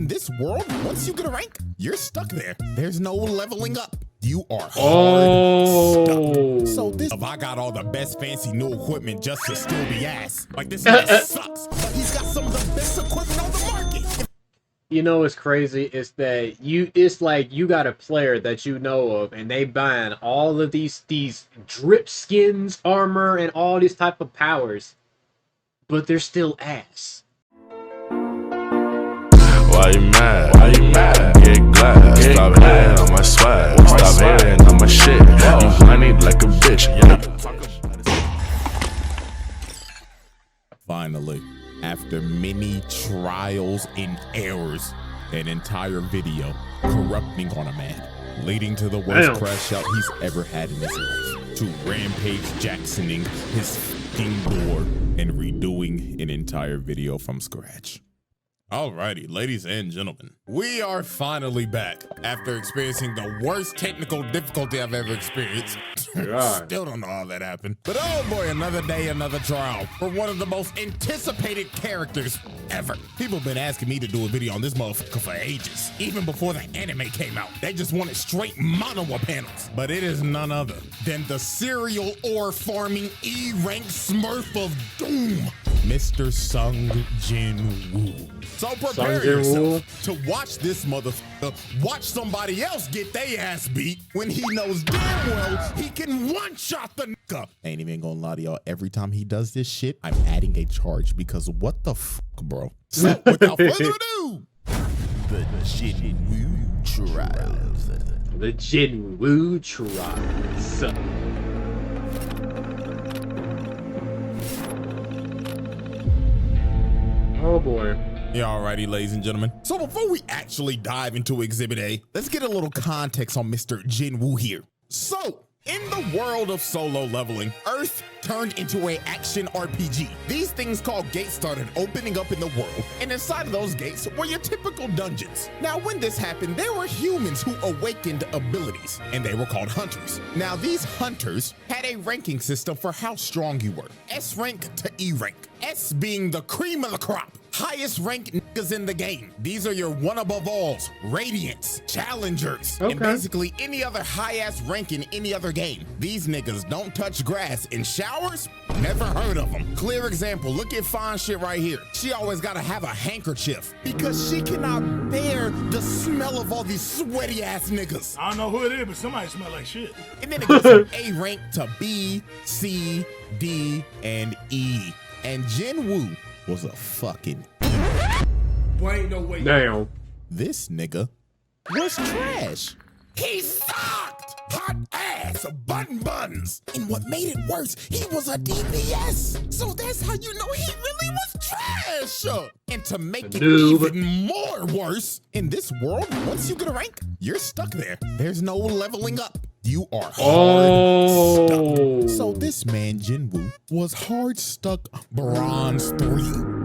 In this world, once you get a rank, you're stuck there. There's no leveling up. You are hard stuck. So this, if I got all the best fancy new equipment just to still be ass. Like this nigga sucks, but he's got some of the best equipment on the market. You know what's crazy is that it's like you got a player that you know of and they buying all of these drip skins, armor, and all these type of powers, but they're still ass. Why you mad? Why you mad? Get glad. Stop hating on my swag. Stop hating on my shit. You honey like a bitch. Finally, after many trials and errors, an entire video corrupting on a man, leading to the worst crash out he's ever had in his life, to Rampage Jacksoning his fucking door and redoing an entire video from scratch. Alrighty, ladies and gentlemen, we are finally back after experiencing the worst technical difficulty I've ever experienced. Still don't know how that happened. But oh boy, another day, another trial for one of the most anticipated characters ever. People have been asking me to do a video on this motherfucker for ages, even before the anime came out. They just wanted straight monowa panels. But it is none other than the serial ore farming E-rank smurf of doom, Mr. Sung Jin-Woo. So prepare yourself to watch this motherfucker watch somebody else get their ass beat when he knows damn well he can one-shot the nigga. Ain't even gonna lie to y'all, every time he does this shit, I'm adding a charge because what the fuck, bro? So without further ado, the Jin-Woo Trials. The Jin-Woo Trials. Oh boy. Yeah, alrighty, ladies and gentlemen. So before we actually dive into Exhibit A, let's get a little context on Mr. Jin-Woo here. So, in the world of solo leveling, Earth turned into an action RPG. These things called gates started opening up in the world, and inside of those gates were your typical dungeons. Now, when this happened, there were humans who awakened abilities, and they were called hunters. Now, these hunters had a ranking system for how strong you were. S rank to E rank. S being the cream of the crop. Highest ranked niggas in the game. These are your one above alls, radiants, challengers, and basically any other high-ass rank in any other game. These niggas don't touch grass. In showers, never heard of them. Clear example, look at fine shit right here. She always gotta have a handkerchief because she cannot bear the smell of all these sweaty ass niggas. I don't know who it is, but somebody smell like shit. And then it goes from A rank to B, C, D, and E. And Jin-Woo was a fucking Boy, ain't no way. Damn. This nigga was trash. He sucked! Hot ass, button buns. And what made it worse, he was a DPS. So that's how you know he really was trash. And to make it even more worse, in this world, once you get a rank, you're stuck there. There's no leveling up. You are hard stuck. So this man, Jin-Woo, was hard stuck bronze 3.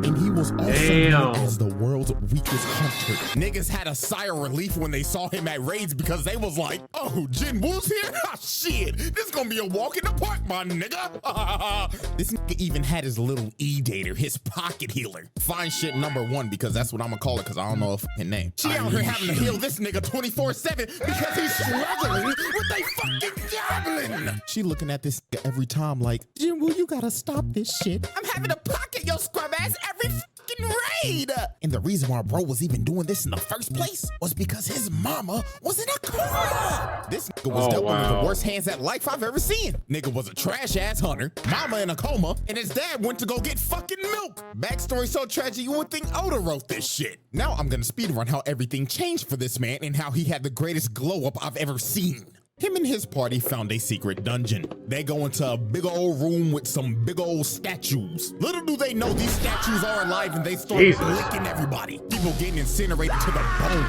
And he was also known as the world's weakest hunter. Niggas had a sigh of relief when they saw him at raids because they was like, oh, Jin-Woo's here? Ah, shit, this gonna be a walk in the park, my nigga. This nigga even had his little E-dater, his pocket healer. Fine shit number 1 because that's what I'm gonna call it because I don't know a fucking name. She out here having to heal this nigga 24/7 because he's struggling with a fucking goblin. She looking at this every time like, Jin-Woo, you gotta stop this shit. I'm having to pocket your scrub ass every fucking raid. And the reason why bro was even doing this in the first place was because his mama was in a coma. This nigga was dealt with the worst hands at life I've ever seen. Nigga was a trash ass hunter, mama in a coma, and his dad went to go get fucking milk. Backstory so tragic you would think Oda wrote this shit. Now I'm gonna speedrun how everything changed for this man and how he had the greatest glow up I've ever seen. Him and his party found a secret dungeon. They go into a big old room with some big old statues. Little do they know these statues are alive and they start licking everybody. People getting incinerated to the bone.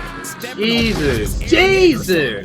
Jesus. Getting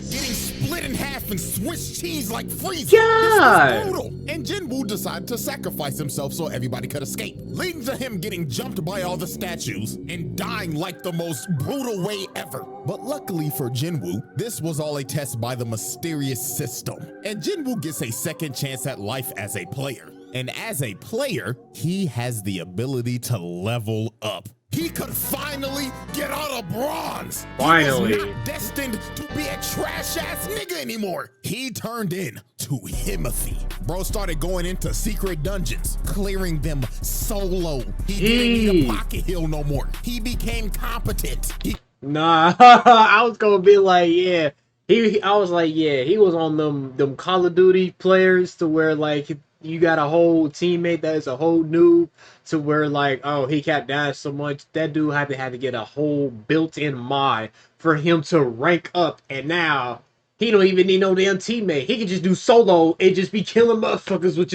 split in half and Swiss cheese like freezing. God. This was brutal. And Jin-Woo decided to sacrifice himself so everybody could escape, leading to him getting jumped by all the statues and dying like the most brutal way ever. But luckily for Jin-Woo, this was all a test by the mysterious system. And Jin-Woo gets a second chance at life as a player. And as a player, he has the ability to level up. He could finally get out of bronze. Finally. He was not destined to be a trash-ass nigga anymore. He turned in to Himothy. Bro started going into secret dungeons, clearing them solo. He didn't need a pocket heal no more. He became competent. Nah, I was gonna be like, yeah. I was like, yeah, he was on them Call of Duty players to where like you got a whole teammate that is a whole noob to where like, oh, he kept dying so much that dude had to get a whole built-in mod for him to rank up, and now he don't even need no damn teammate. He can just do solo and just be killing motherfuckers with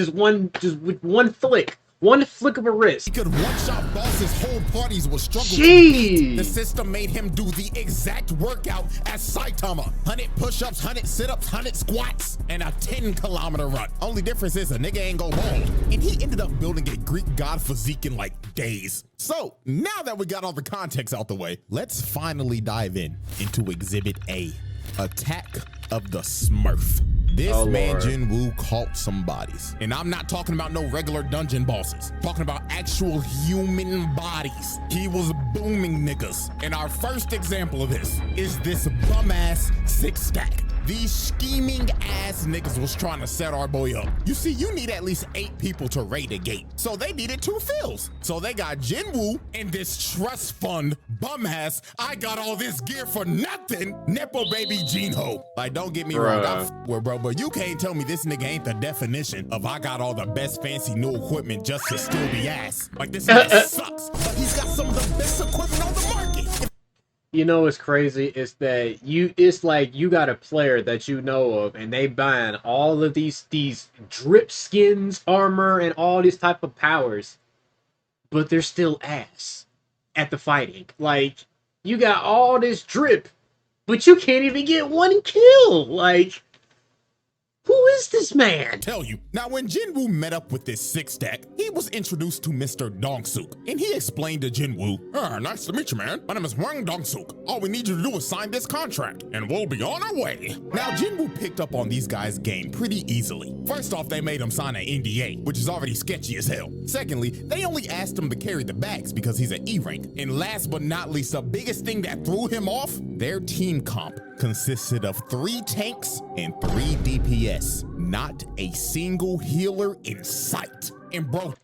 with one flick. One flick of a wrist. He could one-shot bosses whole parties will struggle to beat. The system made him do the exact workout as Saitama. 100 push-ups, 100 sit-ups, 100 squats, and a 10-kilometer run. Only difference is a nigga ain't go bald. And he ended up building a Greek god physique in like days. So, now that we got all the context out the way, let's finally dive into Exhibit A. Attack of the Smurf. This man Jin-Woo caught some bodies. And I'm not talking about no regular dungeon bosses. I'm talking about actual human bodies. He was booming niggas. And our first example of this is this bum-ass 6-stack. These scheming ass niggas was trying to set our boy up. You see, you need at least 8 people to raid a gate. So they needed 2 fills. So they got Jin-Woo and this trust fund bum ass, I got all this gear for nothing, Nepo baby Jinho. Like, don't get me wrong, bro, but you can't tell me this nigga ain't the definition of I got all the best fancy new equipment just to steal the ass. Like, this nigga sucks, but he's got some of the best equipment on the market. You know what's crazy is that it's like you got a player that you know of and they buying all of these drip skins, armor, and all these type of powers, but they're still ass at the fighting. Like, you got all this drip, but you can't even get one kill. Like, who is this man? Tell you. Now, when Jin-Woo met up with this 6-stack, he was introduced to Mr. Dong-Suk, and he explained to Jin-Woo, nice to meet you, man. My name is Wang Dong-Suk. All we need you to do is sign this contract, and we'll be on our way. Now, Jin-Woo picked up on these guys' game pretty easily. First off, they made him sign an NDA, which is already sketchy as hell. Secondly, they only asked him to carry the bags because he's an E-rank. And last but not least, the biggest thing that threw him off, their team comp consisted of 3 tanks and 3 DPS. Not a single healer in sight. And bro,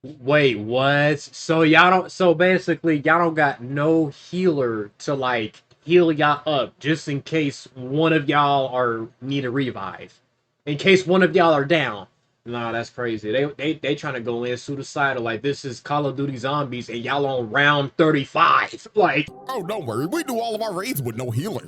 wait, what? So basically y'all don't got no healer to like heal y'all up just in case one of y'all need a revive. In case one of y'all are down. Nah, that's crazy. They trying to go in suicidal like this is Call of Duty Zombies and y'all on round 35. Like, oh, don't worry. We do all of our raids with no healer.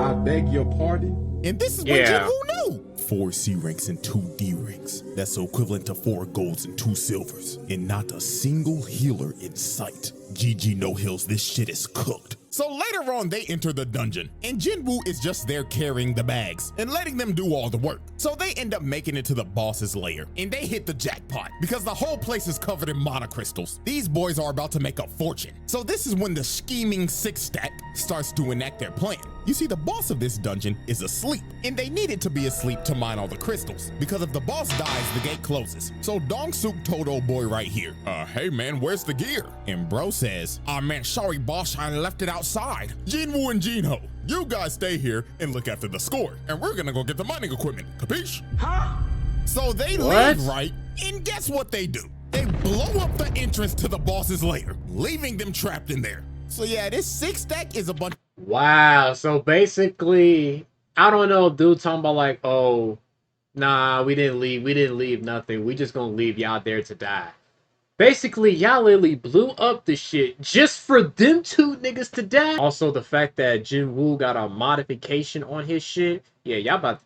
I beg your pardon? And this is what Jin-Woo knew. 4 C ranks and 2 D ranks. That's equivalent to 4 golds and 2 silvers. And not a single healer in sight. GG no heals, this shit is cooked. So later on, they enter the dungeon, and Jin-Woo is just there carrying the bags and letting them do all the work. So they end up making it to the boss's lair, and they hit the jackpot because the whole place is covered in mana crystals. These boys are about to make a fortune. So this is when the scheming 6-stack starts to enact their plan. You see, the boss of this dungeon is asleep, and they needed to be asleep to mine all the crystals, because if the boss dies, the gate closes. So Dong-Suk told old boy right here, hey man, where's the gear? And bro says, man, sorry boss, I left it outside. Jin-Woo and Jinho, you guys stay here and look after the score, and we're gonna go get the mining equipment, capiche? Huh? So they leave, right? And guess what they do? They blow up the entrance to the boss's lair, leaving them trapped in there. So yeah, this 6-stack is a bunch. Wow, so basically, I don't know, dude talking about like, oh, nah, we didn't leave nothing. We just gonna leave y'all there to die. Basically, y'all literally blew up the shit just for them 2 niggas to die. Also, the fact that Jin-Woo got a modification on his shit. Yeah, y'all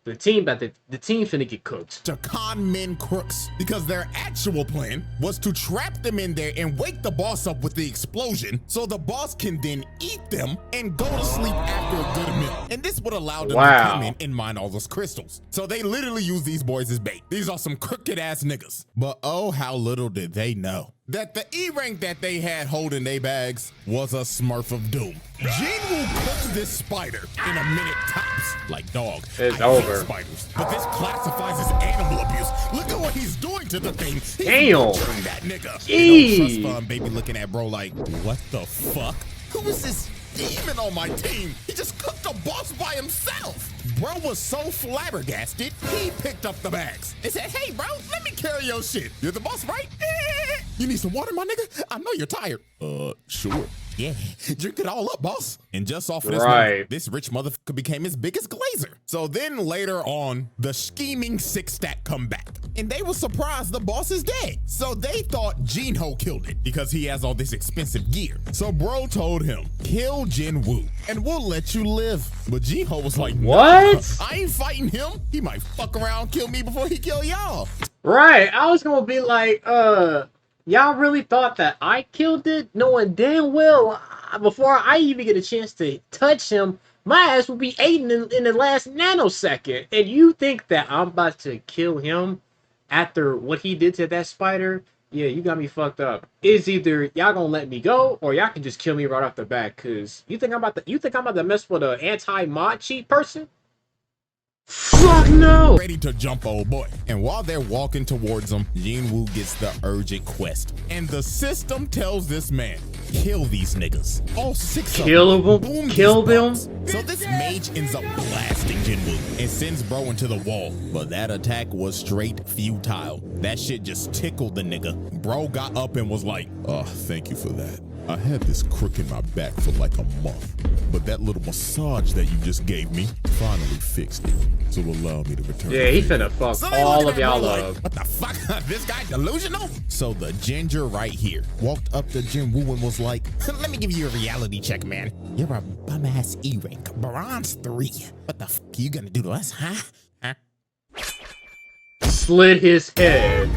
the team finna get cooked. To con men crooks, because their actual plan was to trap them in there and wake the boss up with the explosion so the boss can then eat them and go to sleep after a good meal. And this would allow them to come in and mine all those crystals. So they literally use these boys as bait. These are some crooked ass niggas. But oh, how little did they know. that the E-rank that they had holding their bags was a Smurf of Doom. Jin-Woo cooked this spider in a minute tops. Like, dog, It's I over. hate spiders, but this classifies as animal abuse. Look at what he's doing to the thing. He's Damn. butchering that nigga. Jeez. You know, trust fund baby looking at bro like, what the fuck? Who is this demon on my team? He just cooked a boss by himself. Bro was so flabbergasted, he picked up the bags and said, hey, bro, let me carry your shit. You're the boss, right? You need some water, my nigga? I know you're tired. Sure. Yeah, drink it all up, boss. And just off of this moment, this rich motherfucker became his biggest glazer. So then later on, the scheming six stack come back. And they were surprised the boss is dead. So they thought Jin-Ho killed it because he has all this expensive gear. So bro told him, kill Jin-Woo and we'll let you live. But Jin-Ho was like, what? I ain't fighting him. He might fuck around and kill me before he kill y'all. Right, I was gonna be like, y'all really thought that I killed it? Knowing damn well, before I even get a chance to touch him, my ass will be eaten in the last nanosecond. And you think that I'm about to kill him after what he did to that spider? Yeah, you got me fucked up. It's either y'all gonna let me go, or y'all can just kill me right off the bat. Cause you think I'm about to mess with an anti-mod cheat person? Fuck no! Ready to jump old boy. And while they're walking towards him, Jin-Woo gets the urgent quest. And the system tells this man, kill these niggas. All six of them. Boom, kill them. So this mage ends up blasting Jin-Woo and sends bro into the wall. But that attack was straight futile. That shit just tickled the nigga. Bro got up and was like, thank you for that. I had this crook in my back for like a month, but that little massage that you just gave me finally fixed it. So allow me to return. Yeah, he finna fuck all of y'all up. What the fuck? This guy delusional? So the ginger right here walked up to Jin-Woo and was like, let me give you a reality check, man. You're a bum-ass E-rank, bronze 3. What the fuck you gonna do to us, huh? Slit his head.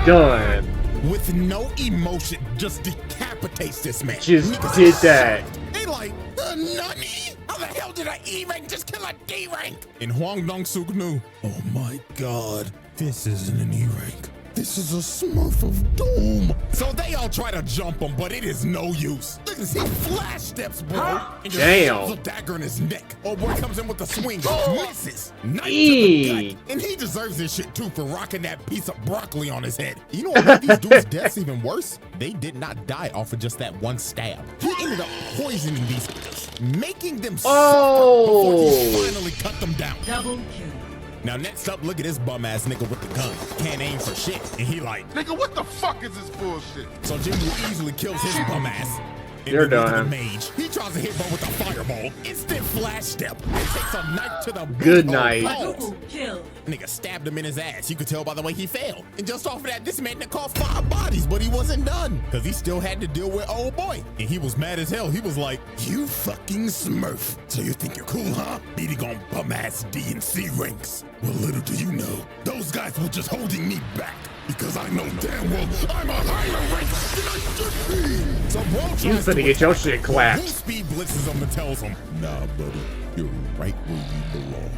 Done. With no emotion, just decapitates this man. Just did that. They like, nani? How the hell did an E-rank just kill a D-rank? And Hwang Dong-suk knew, oh my god, this isn't an E-rank. This is a Smurf of Doom. So they all try to jump him, but it is no use. Look at this, he flash steps, bro. And just shoves a dagger in his neck. Oh boy comes in with the swing, misses. Knife to the gut. And he deserves this shit too for rocking that piece of broccoli on his head. You know what made these dudes' deaths even worse? They did not die off of just that one stab. He ended up poisoning these niggas, making them suffer before he finally cut them down. Double kill. Now next up, look at this bum ass nigga with the gun. Can't aim for shit. And he like, Nigga, what the fuck is this bullshit? so Jin-Woo easily kills his bum ass. You're done. Mage. He tries to hit bro with a fireball. Instant flash step. And takes a knife to the Good booty night. hole. Double kill. Nigga stabbed him in his ass. You could tell by the way he fell. And just off of that, this man caught 5 bodies, but he wasn't done. Cause he still had to deal with old boy. And he was mad as hell. He was like, you fucking Smurf. So you think you're cool, huh? Beating on bum ass D and C ranks. Well, little do you know, those guys were just holding me back. Because I know damn well I'm a higher rank than I should be. So bro tries You finna get your shit clapped. Who speed blitzes him and tells him, nah, buddy, you're right where you belong.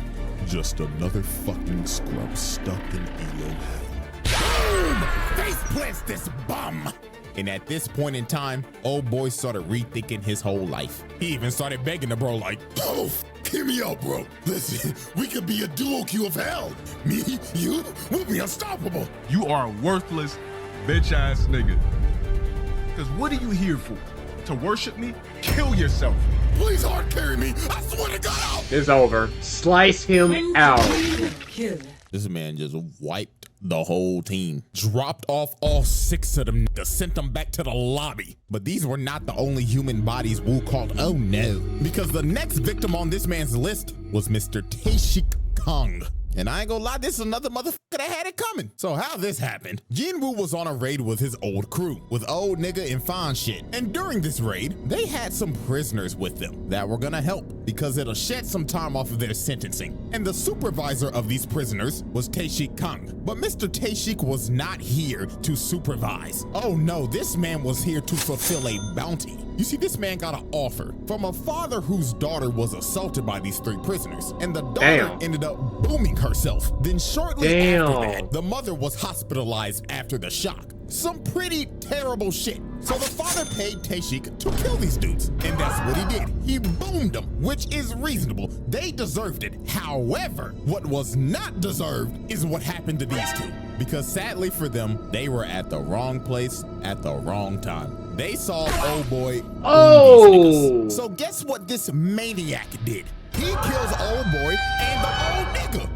Just another fucking scrub stuck in elo hell. Boom! Face plants this bum. And at this point in time, old boy started rethinking his whole life. He even started begging the bro like, oh, hear me out, bro. Listen, we could be a duo queue of hell. Me, you, we'll be unstoppable. You are a worthless, bitch-ass nigga. Because what are you here for? To worship me? Kill yourself. Please hard carry me. I swear to God. It's over. Slice him out. Kill. This man just wiped the whole team. Dropped off all 6 of them niggas, sent them back to the lobby. But these were not the only human bodies Wu called oh no. Because the next victim on this man's list was Mr. Taeshik Kong. And I ain't gonna lie, this is another motherfucker that had it coming. So how this happened? Jin-Woo was on a raid with his old crew, with old nigga and fine shit. And during this raid, they had some prisoners with them that were gonna help because it'll shed some time off of their sentencing. And the supervisor of these prisoners was Taeshik Kang. But Mr. Taeshik was not here to supervise. Oh no, this man was here to fulfill a bounty. You see, this man got an offer from a father whose daughter was assaulted by these 3 prisoners. And the daughter ended up booming herself. Then shortly after that, the mother was hospitalized after the shock. some pretty terrible shit. So the father paid Taeshik to kill these dudes, and that's what he did. He boomed them, which is reasonable. They deserved it. However, what was not deserved is what happened to these two. Because sadly for them, they were at the wrong place at the wrong time. They saw old boy boom these niggas. So guess what this maniac did? He kills old boy and the old nigga.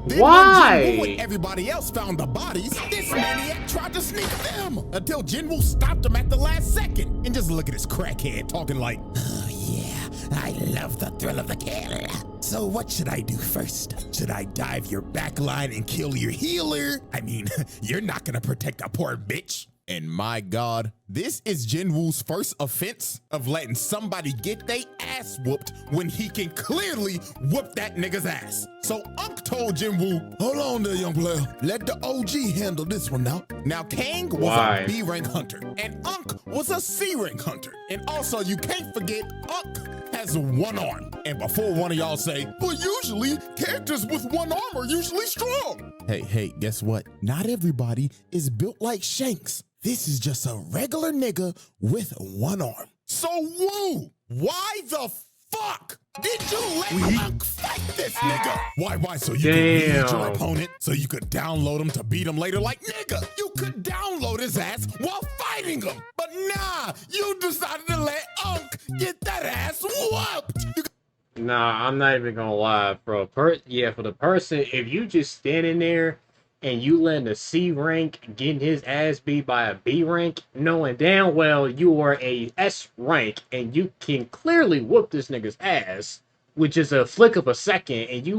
Then Why? when Jin-Woo and everybody else found the bodies, this maniac tried to sneak them until Jin-Woo stopped him at the last second. And just look at this crackhead talking like, oh yeah, I love the thrill of the kill. So what should I do first? Should I dive your backline and kill your healer? I mean, you're not gonna protect a poor bitch. And my God, this is Jin-Woo's first offense of letting somebody get their ass whooped when he can clearly whoop that nigga's ass. So Unk told Jin-Woo, hold on there, young player. Let the OG handle this one now. Now, Kang was a B-rank hunter, and Unk was a C-rank hunter. And also, you can't forget, Unk has one arm. And before one of y'all say, but usually, characters with one arm are usually strong. Hey, guess what? Not everybody is built like Shanks. This is just a regular nigga with one arm. So Woo, why the fuck did you let Unk fight this nigga? Why? So you could read your opponent, so you could download him to beat him later? Like, nigga, you could download his ass while fighting him. But nah, you decided to let Unk get that ass whooped. Nah, I'm not even gonna lie, bro. For the person, if you just standing there and you letting a C rank getting his ass beat by a B rank, knowing damn well you are a S rank and you can clearly whoop this nigga's ass, which is a flick of a second, and you're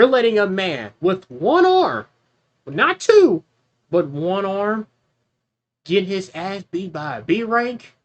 letting a man with one arm, not two, but one arm, get his ass beat by a B rank.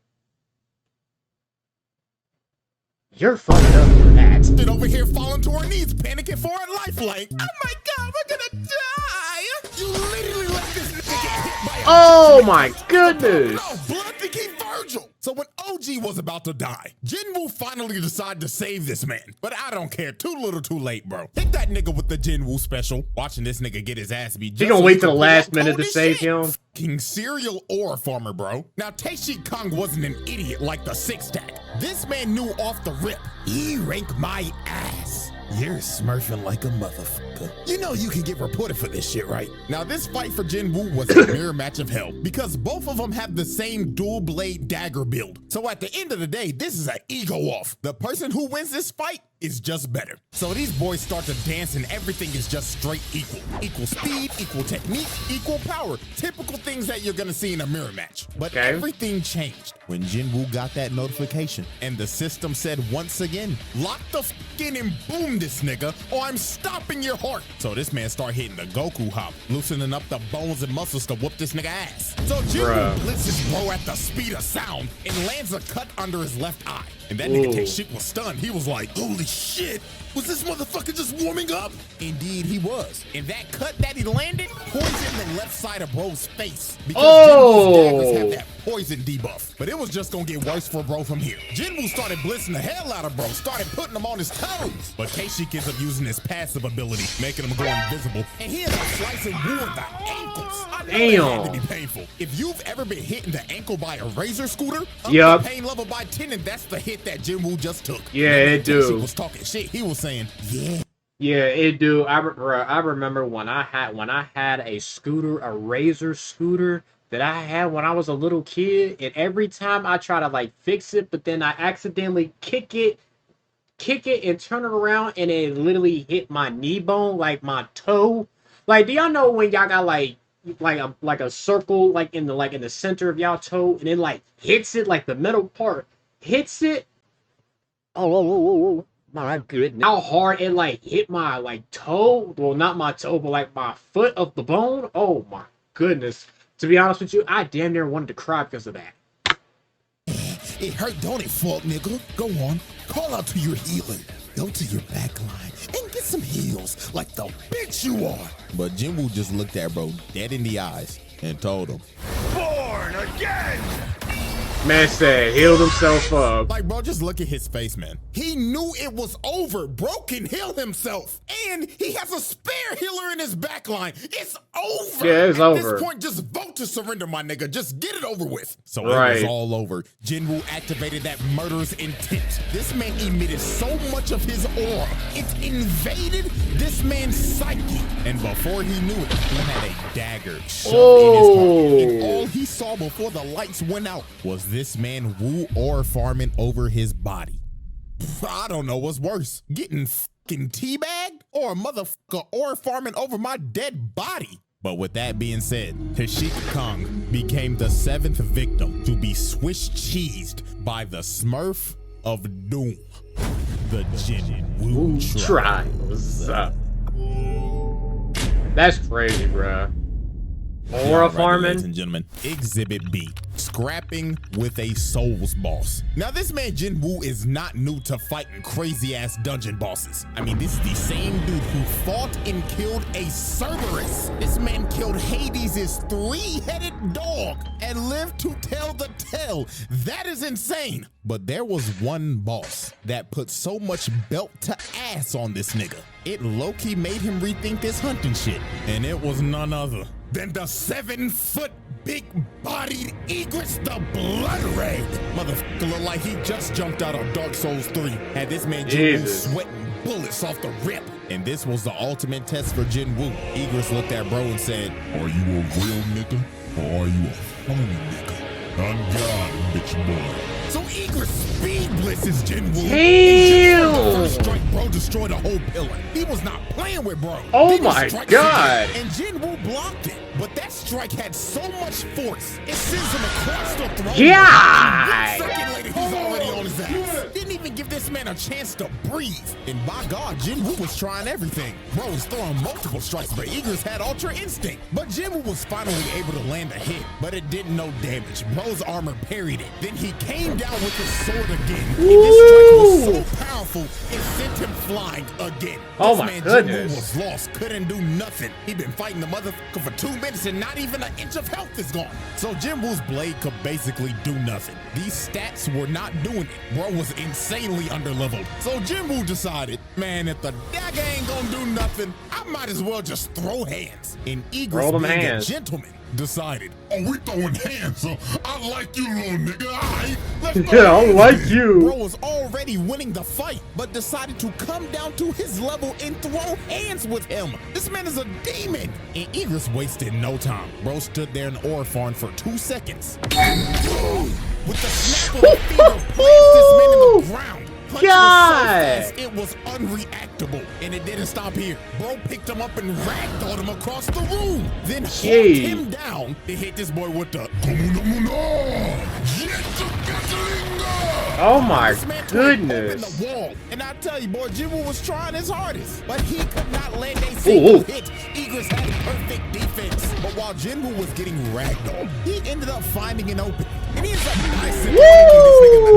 You're fucking up for that. Shit over here falling to her knees, panicking for her lifeline. Oh my God, we're gonna die! You literally let this nigga get hit by a Oh my goodness! No, blood to keep Virgil. So when OG was about to die, Jin-Woo finally decided to save this man. But I don't care, too little too late, bro. Hit that nigga with the Jin-Woo special. Watching this nigga get his ass beat. You gonna wait till the last minute to save him? King serial ore farmer, bro. Now, Taeshik Kong wasn't an idiot like the six stack. This man knew off the rip, he ranked my ass. You're smurfing like a motherfucker. You know you can get reported for this shit, right? Now, this fight for Jin-Woo was a mirror match of hell because both of them have the same dual blade dagger build. So at the end of the day, this is an ego off. The person who wins this fight is just better. So these boys start to dance and everything is just straight equal. Equal speed, equal technique, equal power. Typical things that you're gonna see in a mirror match. But everything changed when Jin-Woo got that notification and the system said once again, lock the f in and boom this nigga or I'm stopping your heart. So this man start hitting the Goku hop, loosening up the bones and muscles to whoop this nigga ass. So Jin-Woo blitzes bro at the speed of sound and lands a cut under his left eye. And that nigga Taeshik was stunned. He was like, holy shit, was this motherfucker just warming up? Indeed he was. And that cut that he landed poisoned the left side of bro's face. Because Jin-Woo's daggers have that poison debuff. But it was just gonna get worse for bro from here. Jin-Woo started blitzing the hell out of bro, started putting him on his toes. But Taeshik ends up using his passive ability, making him go invisible. And he ends up slicing Woo in the ankles. I know it had to be painful. If you've ever been hit in the ankle by a razor scooter, up the pain level by 10, and that's the hit that Jin-Woo just took. Yeah, it do. Taeshik was talking shit. He was saying, yeah, it do. I remember when I had a scooter, a razor scooter that I had when I was a little kid, and every time I try to like fix it, but then I accidentally kick it and turn it around, and it literally hit my knee bone, like my toe. Like, do y'all know when y'all got like a circle like in the center of y'all toe, and it like hits it, like the metal part hits it? Oh my goodness! How hard it like hit my like toe? Well, not my toe, but like my foot of the bone. Oh my goodness! To be honest with you, I damn near wanted to cry because of that. It hurt, don't it, fuck nigga? Go on, call out to your healer. Go to your back line and get some heals like the bitch you are. But Jin-Woo just looked at bro dead in the eyes and told him, Born again! Man said healed himself up. Like, bro, just look at his face, man. He knew it was over. Bro can heal himself. And he has a spare healer in his backline. It's over. Yeah, it's over. At this point, just vote to surrender, my nigga. Just get it over with. So Right. it was all over. Jin-Woo activated that murderous intent. This man emitted so much of his aura. It invaded this man's psyche. And before he knew it, he had a dagger shoved in his heart. And all he saw before the lights went out was this man woo ore farming over his body. I don't know what's worse, getting fucking teabagged or a motherfucker ore farming over my dead body. But with that being said, Tashik Kong became the 7th victim to be Swiss cheesed by the Smurf of Doom, the Jin-Woo Trials. That's crazy, bruh. Aura All right, farming. ladies and gentlemen, Exhibit B, scrapping with a Souls boss. Now, this man Jin-Woo is not new to fighting crazy-ass dungeon bosses. I mean, this is the same dude who fought and killed a Cerberus. This man killed Hades' 3-headed dog and lived to tell the tale. That is insane. But there was one boss that put so much belt to ass on this nigga. It low-key made him rethink this hunting shit. And it was none other than the 7-foot big-bodied Egress the Blood Raid. Motherfucker look like he just jumped out of Dark Souls 3. Had this man Jin-Woo sweating bullets off the rip. And this was the ultimate test for Jin-Woo. Egress looked at bro and said, "Are you a real nigga or are you a phony nigga? I'm God, bitch boy." So Egress speed blitzes Jin-Woo. Damn! First strike, bro destroyed a whole pillar. He was not playing with bro. Oh He was my striking God. again, and Jin-Woo blocked it. But that strike had so much force, it sends him across the throat. Yeah. 1 second later, he's already on his ass. Didn't even give this man a chance to breathe. And by God, Jin-Woo was trying everything. Bro was throwing multiple strikes, but Egress had Ultra Instinct. But Jin-Woo was finally able to land a hit, but it did no damage. Bro's armor parried it. Then he came down with his sword again. And this strike was so powerful, it sent him flying again. Oh This my man goodness. Jin-Woo was lost, couldn't do nothing. He'd been fighting the motherfucker for 2 minutes and not even an inch of health is gone. So Jin-Woo's blade could basically do nothing. These stats were not doing it. Bro was insanely underleveled. So Jin-Woo decided, man, if the dagger ain't gonna do nothing, I might as well just throw hands. And Egress, Roll them being hands. a gentleman, decided, "Oh, we throwing hands, huh? I like you, little nigga. All right, let's Yeah, throw I hands like then." you. Bro was already winning the fight, but decided to come down to his level and throw hands with him. This man is a demon. And Egress wasted no time. Bro stood there in ore farm for 2 seconds. With the snap of a finger, placed this man in the ground. Punch was so fast, it was unreactable. And it didn't stop here. Bro picked him up and ragdolled him across the room. Then held him down to hit this boy with the Oh my this man tore open goodness. the wall. And I tell you, boy, Jin-Woo was trying his hardest, but he could not land a single hit. Egress had perfect defense. But while Jin-Woo was getting ragdolled, he ended up finding an opening. And he ends up nice and kicking this nigga in the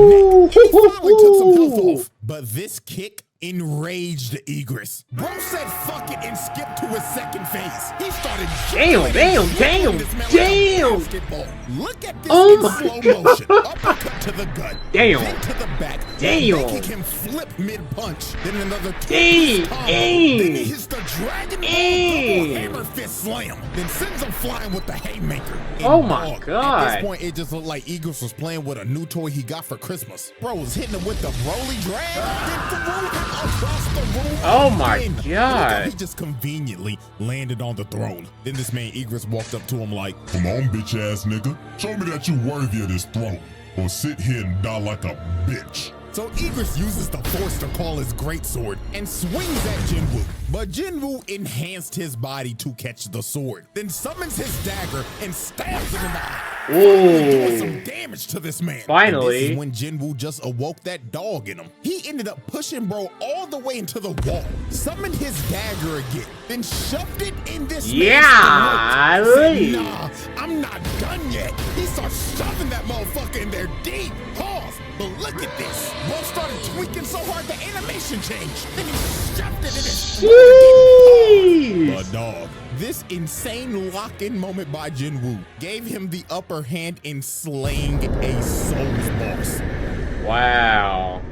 neck. He finally took some health off. But this kick enraged Egress. Bro said fuck it and skipped to his second phase. He started Damn. basketball. Look at this Oh in my slow motion. Uppercut to the gut. Damn. Then to the back. Damn. Making him flip mid-punch. Then another Damn. combo. Damn. Then he hits the Dragon Ball Damn. double hammer fist slam. Then sends him flying with the haymaker. And Oh my dog, God. At this point, it just looked like Egress was playing with a new toy he got for Christmas. Bro was hitting him with the Broly drag. Then threw him across the room. Oh my again. God. He just conveniently landed on the throne. Then this man Egress walked up to him like, "Come on, bitch ass nigga. Show me that you worthy of this throne, or sit here and die like a bitch." So Egress uses the force to call his greatsword and swings at Jin-Woo. But Jin-Woo enhanced his body to catch the sword, then summons his dagger and stabs him in the eye. Doing some damage to this man. Finally. And this is when Jin-Woo just awoke that dog in him. He ended up pushing bro all the way into the wall, summoned his dagger again, then shoved it in this man's throat. Said, "Nah, I'm not done yet." He starts shoving that motherfucker in there deep. Pause. But look at this. Bro started tweaking so hard the animation changed. Then he shoved it in his throat again. But dog, This insane lock-in moment by Jin-Woo gave him the upper hand in slaying a Souls boss. Wow.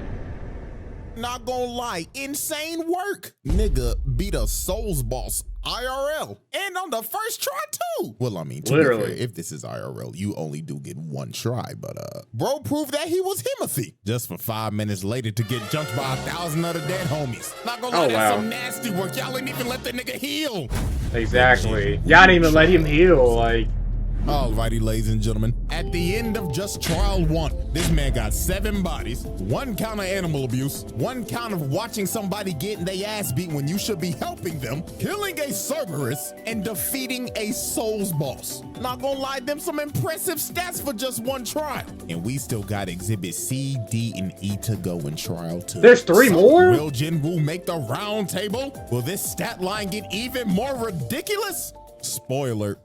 Not gonna lie, insane work. Nigga beat a Souls boss IRL and on the first try too. Well, I mean, to literally, be fair, if this is IRL, you only do get one try, but bro proved that he was Himothy just for 5 minutes later to get jumped by 1,000 other dead homies. Not gonna lie, that's some nasty work. Y'all ain't even let that nigga heal. Exactly. Y'all didn't even let him heal, like. Alrighty, ladies and gentlemen, at the end of just trial 1, this man got 7 bodies, 1 count of animal abuse, 1 count of watching somebody getting their ass beat when you should be helping them, killing a Cerberus, and defeating a Souls boss. Not gonna lie, them some impressive stats for just 1 trial. And we still got exhibit C, D, and E to go in trial 2. There's 3 more? Will Jin-Woo make the round table? Will this stat line get even more ridiculous? Spoiler.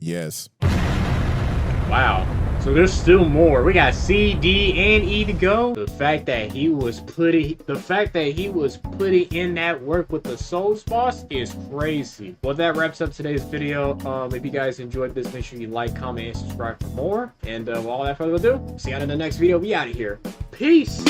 Yes. Wow. So there's still more. We got C, D, and E to go. The fact that he was putting in that work with the Souls boss is crazy. Well, that wraps up today's video. If you guys enjoyed this, make sure you like, comment, and subscribe for more. And with all that further ado, see you on in the next video. We out of here. Peace.